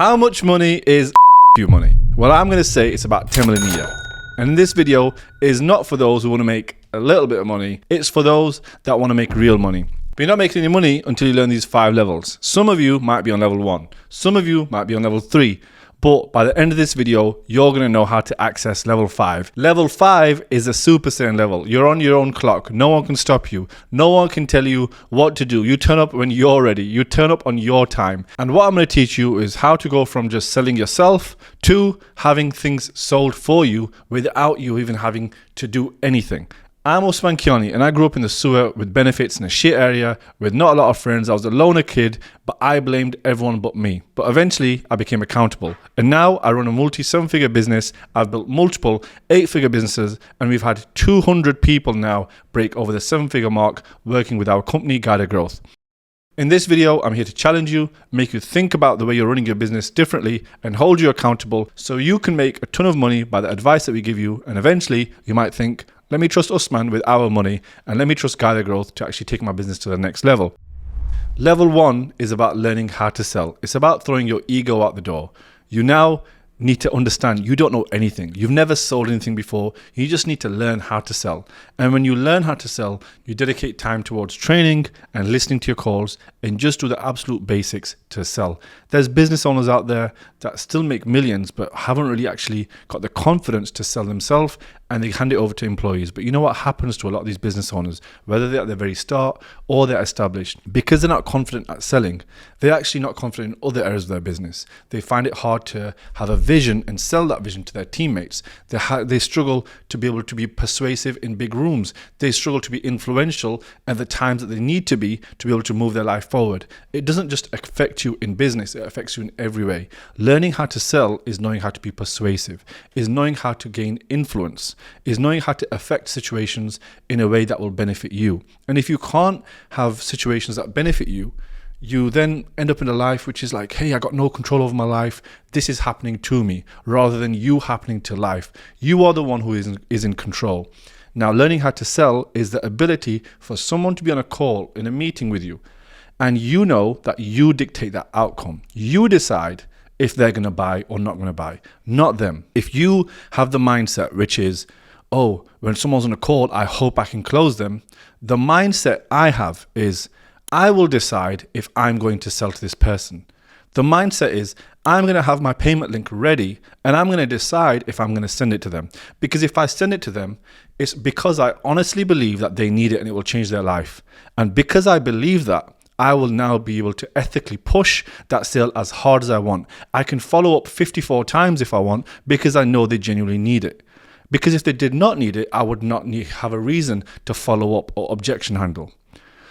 How much money is you money? Well, I'm going to say it's about 10 million a year. And this video is not for those who want to make a little bit of money. It's for those that want to make real money. But you're not making any money until you learn these 5 levels. Some of you might be on level 1. Some of you might be on level 3. But by the end of this video, you're going to know how to access level 5. Level 5 is a super saiyan level. You're on your own clock. No one can stop you. No one can tell you what to do. You turn up when you're ready. You turn up on your time. And what I'm going to teach you is how to go from just selling yourself to having things sold for you without you even having to do anything. I'm Usman Kayani, and I grew up in the sewer with benefits in a shit area with not a lot of friends. I was a loner kid, but I blamed everyone but me. But eventually, I became accountable. And now I run a multi-7-figure business. I've built multiple 8-figure businesses, and we've had 200 people now break over the 7-figure mark working with our company, Guided Growth. In this video, I'm here to challenge you, make you think about the way you're running your business differently, and hold you accountable so you can make a ton of money by the advice that we give you. And eventually, you might think, let me trust Usman with our money, and let me trust Guided Growth to actually take my business to the next level. Level 1 is about learning how to sell. It's about throwing your ego out the door. You now need to understand you don't know anything. You've never sold anything before. You just need to learn how to sell. And when you learn how to sell, you dedicate time towards training and listening to your calls and just do the absolute basics to sell. There's business owners out there that still make millions but haven't really actually got the confidence to sell themselves, and they hand it over to employees. But you know what happens to a lot of these business owners, whether they're at the very start or they're established? Because they're not confident at selling, they're actually not confident in other areas of their business. They find it hard to have a vision and sell that vision to their teammates. They struggle to be able to be persuasive in big rooms. They struggle to be influential at the times that they need to be able to move their life forward. It doesn't just affect you in business, it affects you in every way. Learning how to sell is knowing how to be persuasive, is knowing how to gain influence, is knowing how to affect situations in a way that will benefit you. And if you can't have situations that benefit you, you then end up in a life which is like, hey, I got no control over my life. This is happening to me, rather than you happening to life. You are the one who is in control. Now, learning how to sell is the ability for someone to be on a call in a meeting with you, and you know that you dictate that outcome. You decide if they're going to buy or not going to buy, not them. If you have the mindset, which is, oh, when someone's on a call, I hope I can close them. The mindset I have is, I will decide if I'm going to sell to this person. The mindset is, I'm going to have my payment link ready, and I'm going to decide if I'm going to send it to them. Because if I send it to them, it's because I honestly believe that they need it and it will change their life. And because I believe that, I will now be able to ethically push that sale as hard as I want. I can follow up 54 times if I want, because I know they genuinely need it. Because if they did not need it, I would not have a reason to follow up or objection handle.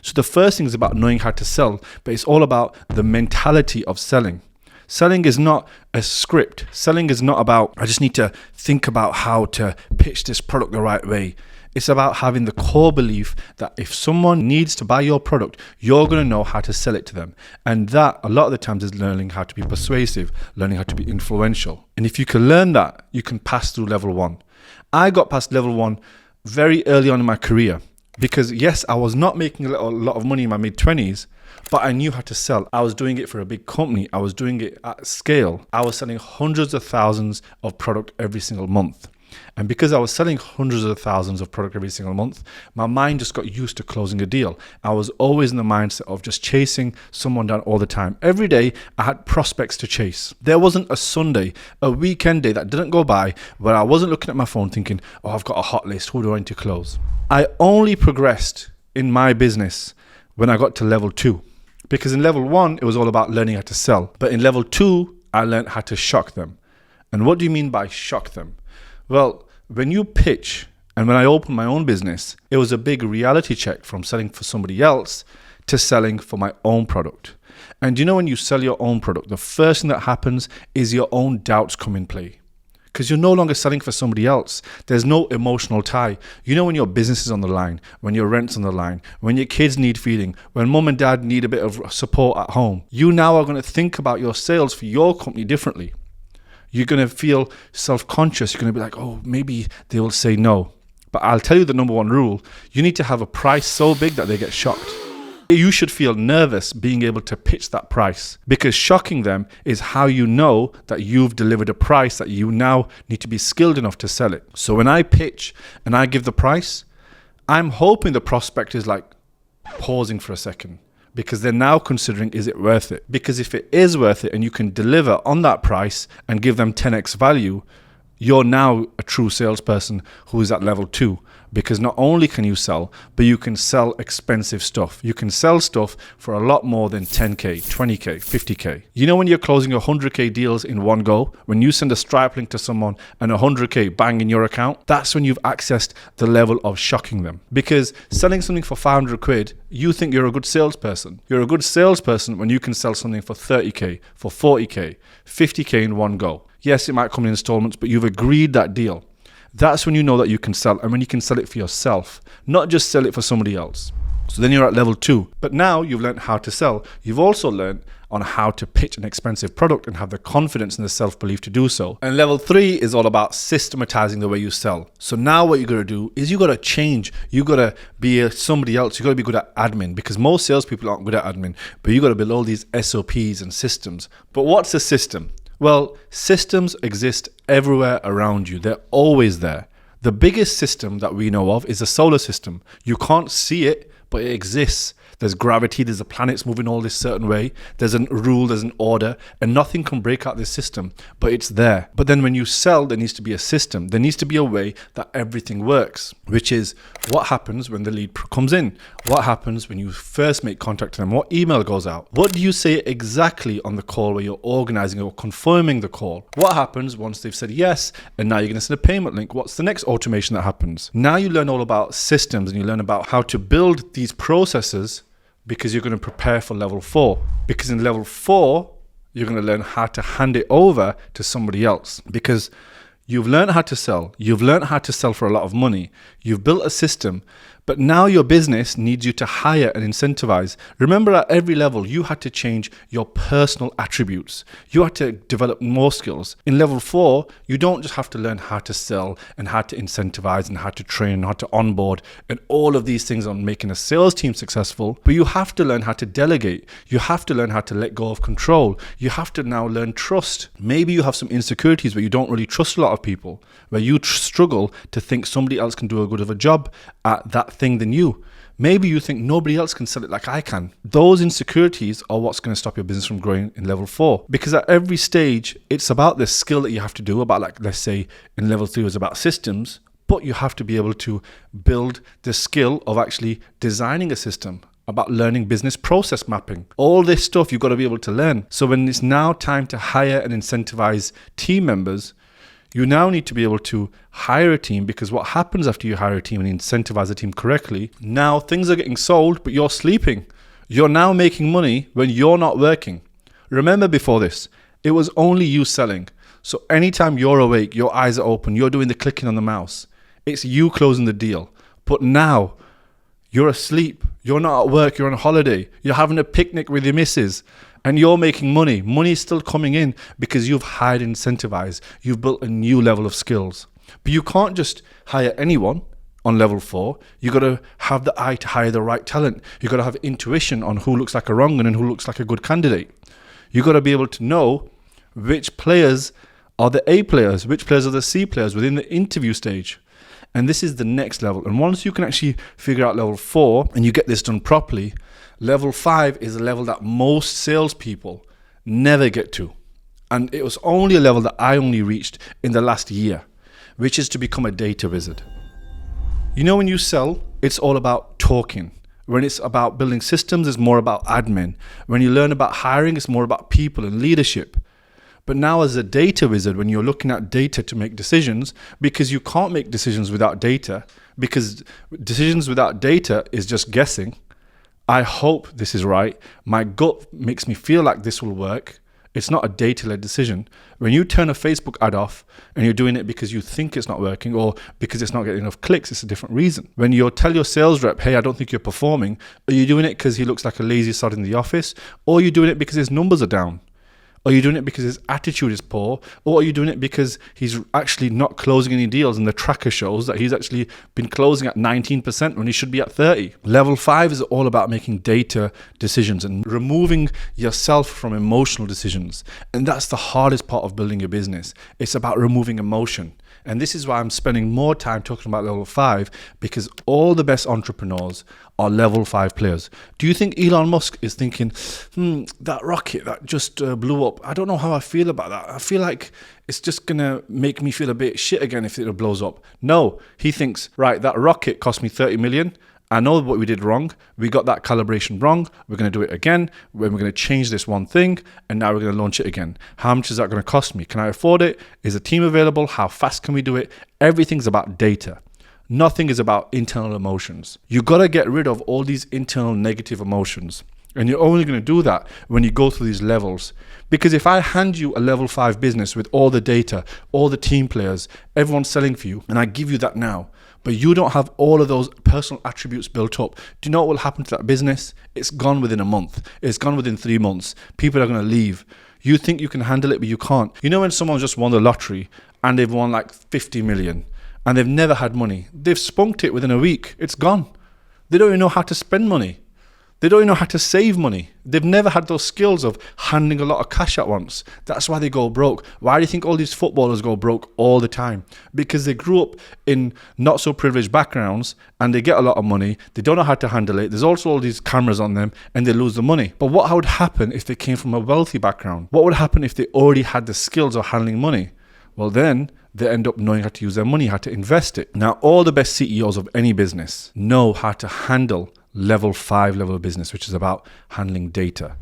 So the first thing is about knowing how to sell, but it's all about the mentality of selling. Selling is not a script. Selling is not about, I just need to think about how to pitch this product the right way. It's about having the core belief that if someone needs to buy your product, you're going to know how to sell it to them. And that, a lot of the times, is learning how to be persuasive, learning how to be influential. And if you can learn that, you can pass through level 1. I got past level 1 very early on in my career because, yes, I was not making a lot of money in my mid-20s, but I knew how to sell. I was doing it for a big company. I was doing it at scale. I was selling hundreds of thousands of product every single month. And because I was selling hundreds of thousands of product every single month, my mind just got used to closing a deal. I was always in the mindset of just chasing someone down all the time. Every day, I had prospects to chase. There wasn't a Sunday, a weekend day that didn't go by where I wasn't looking at my phone thinking, oh, I've got a hot list. Who do I need to close? I only progressed in my business when I got to level 2. Because in level 1, it was all about learning how to sell. But in level 2, I learned how to shock them. And what do you mean by shock them? Well, when you pitch, and when I opened my own business, it was a big reality check from selling for somebody else to selling for my own product. And you know, when you sell your own product, the first thing that happens is your own doubts come in play. Because you're no longer selling for somebody else. There's no emotional tie. You know, when your business is on the line, when your rent's on the line, when your kids need feeding, when mom and dad need a bit of support at home, you now are going to think about your sales for your company differently. You're going to feel self-conscious. You're going to be like, oh, maybe they will say no. But I'll tell you the number 1 rule. You need to have a price so big that they get shocked. You should feel nervous being able to pitch that price, because shocking them is how you know that you've delivered a price that you now need to be skilled enough to sell it. So when I pitch and I give the price, I'm hoping the prospect is like pausing for a second, because they're now considering, is it worth it? Because if it is worth it and you can deliver on that price and give them 10x value, you're now a true salesperson who is at level 2. Because not only can you sell, but you can sell expensive stuff. You can sell stuff for a lot more than 10K, 20K, 50K. You know when you're closing 100K deals in one go, when you send a Stripe link to someone and 100K bang in your account, that's when you've accessed the level of shocking them. Because selling something for 500 quid, you think you're a good salesperson. You're a good salesperson when you can sell something for 30K, for 40K, 50K in one go. Yes, it might come in installments, but you've agreed that deal. That's when you know that you can sell, and when you can sell it for yourself, not just sell it for somebody else. So then you're at level 2. But now you've learned how to sell. You've also learned on how to pitch an expensive product and have the confidence and the self-belief to do so. And level 3 is all about systematizing the way you sell. So now what you got to do is you got to change. You got to be somebody else. You got to be good at admin, because most salespeople aren't good at admin. But you got to build all these SOPs and systems. But what's a system? Well, systems exist everywhere around you. They're always there. The biggest system that we know of is the solar system. You can't see it, but it exists. There's gravity, there's the planets moving all this certain way, there's a rule, there's an order, and nothing can break out this system, but it's there. But then when you sell, there needs to be a system. There needs to be a way that everything works, which is what happens when the lead comes in? What happens when you first make contact to them? What email goes out? What do you say exactly on the call where you're organizing or confirming the call? What happens once they've said yes, and now you're going to send a payment link? What's the next automation that happens? Now you learn all about systems, and you learn about how to build these processes, because you're going to prepare for level 4. Because in level 4, you're going to learn how to hand it over to somebody else. Because you've learned how to sell. You've learned how to sell for a lot of money. You've built a system. But now your business needs you to hire and incentivize. Remember, at every level, you had to change your personal attributes. You had to develop more skills. In level 4, you don't just have to learn how to sell and how to incentivize and how to train and how to onboard and all of these things on making a sales team successful, but you have to learn how to delegate. You have to learn how to let go of control. You have to now learn trust. Maybe you have some insecurities where you don't really trust a lot of people, where you struggle to think somebody else can do a good of a job at that thing than you. Maybe you think nobody else can sell it like I can. Those insecurities are what's going to stop your business from growing in level 4. Because at every stage, it's about the skill that you have to do, about, like, let's say in level 3 it was about systems, but you have to be able to build the skill of actually designing a system, about learning business process mapping. All this stuff you've got to be able to learn. So when it's now time to hire and incentivize team members, you now need to be able to hire a team, because what happens after you hire a team and incentivize a team correctly, now things are getting sold, but you're sleeping. You're now making money when you're not working. Remember, before this, it was only you selling. So anytime you're awake, your eyes are open, you're doing the clicking on the mouse, it's you closing the deal. But now you're asleep. You're not at work. You're on holiday. You're having a picnic with your missus. And you're making money. Money is still coming in because you've hired and incentivized. You've built a new level of skills. But you can't just hire anyone on level 4. You got to have the eye to hire the right talent. You got to have intuition on who looks like a wrong one and who looks like a good candidate. You got to be able to know which players are the A players, which players are the C players within the interview stage. And this is the next level. And once you can actually figure out level 4 and you get this done properly, level 5 is a level that most salespeople never get to. And it was only a level that I only reached in the last year, which is to become a data wizard. You know, when you sell, it's all about talking. When it's about building systems, it's more about admin. When you learn about hiring, it's more about people and leadership. But now as a data wizard, when you're looking at data to make decisions, because you can't make decisions without data, because decisions without data is just guessing. I hope this is right. My gut makes me feel like this will work. It's not a data-led decision. When you turn a Facebook ad off and you're doing it because you think it's not working or because it's not getting enough clicks, it's a different reason. When you tell your sales rep, hey, I don't think you're performing, are you doing it because he looks like a lazy sod in the office? Or are you doing it because his numbers are down? Are you doing it because his attitude is poor? Or are you doing it because he's actually not closing any deals and the tracker shows that he's actually been closing at 19% when he should be at 30? Level 5 is all about making data decisions and removing yourself from emotional decisions. And that's the hardest part of building a business. It's about removing emotion. And this is why I'm spending more time talking about level 5, because all the best entrepreneurs are level 5 players. Do you think Elon Musk is thinking, that rocket that just blew up, I don't know how I feel about that. I feel like it's just going to make me feel a bit shit again if it blows up. No, he thinks, right, that rocket cost me 30 million. I know what we did wrong. We got that calibration wrong. We're going to do it again. We're going to change this one thing, and now we're going to launch it again. How much is that going to cost me? Can I afford it? Is a team available? How fast can we do it? Everything's about data. Nothing is about internal emotions. You got to get rid of all these internal negative emotions. And you're only going to do that when you go through these levels. Because if I hand you a level 5 business with all the data, all the team players, everyone selling for you, and I give you that now, but you don't have all of those personal attributes built up, do you know what will happen to that business? It's gone within a month. It's gone within 3 months. People are going to leave. You think you can handle it, but you can't. You know when someone just won the lottery and they've won like 50 million and they've never had money? They've spunked it within a week. It's gone. They don't even know how to spend money. They don't even know how to save money. They've never had those skills of handling a lot of cash at once. That's why they go broke. Why do you think all these footballers go broke all the time? Because they grew up in not so privileged backgrounds and they get a lot of money. They don't know how to handle it. There's also all these cameras on them and they lose the money. But what would happen if they came from a wealthy background? What would happen if they already had the skills of handling money? Well, then they end up knowing how to use their money, how to invest it. Now, all the best CEOs of any business know how to handle level 5 level of business, which is about handling data.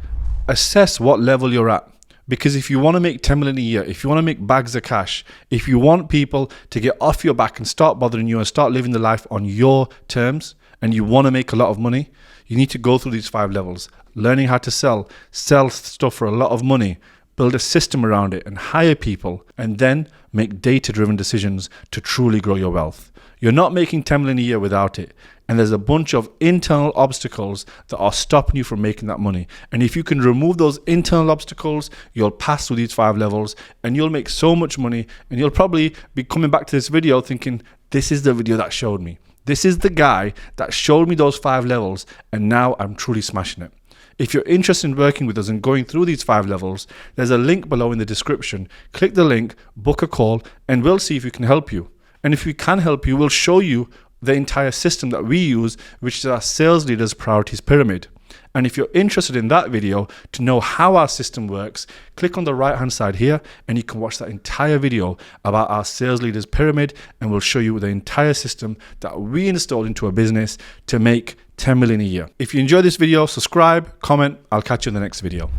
Assess what level you're at. Because if you want to make 10 million a year, if you want to make bags of cash, if you want people to get off your back and start bothering you and start living the life on your terms, and you want to make a lot of money, you need to go through these 5 levels. Learning how to sell stuff for a lot of money, build a system around it and hire people, and then make data-driven decisions to truly grow your wealth. You're not making 10 million a year without it. And there's a bunch of internal obstacles that are stopping you from making that money. And if you can remove those internal obstacles, you'll pass through these 5 levels and you'll make so much money. And you'll probably be coming back to this video thinking, this is the video that showed me. This is the guy that showed me those 5 levels. And now I'm truly smashing it. If you're interested in working with us and going through these 5 levels, there's a link below in the description. Click the link, book a call, and we'll see if we can help you. And if we can help you, we'll show you the entire system that we use, which is our sales leaders priorities pyramid. And if you're interested in that video to know how our system works, click on the right hand side here and you can watch that entire video about our sales leaders pyramid, and we'll show you the entire system that we installed into a business to make 10 million a year. If you enjoyed this video, subscribe, comment. I'll catch you in the next video.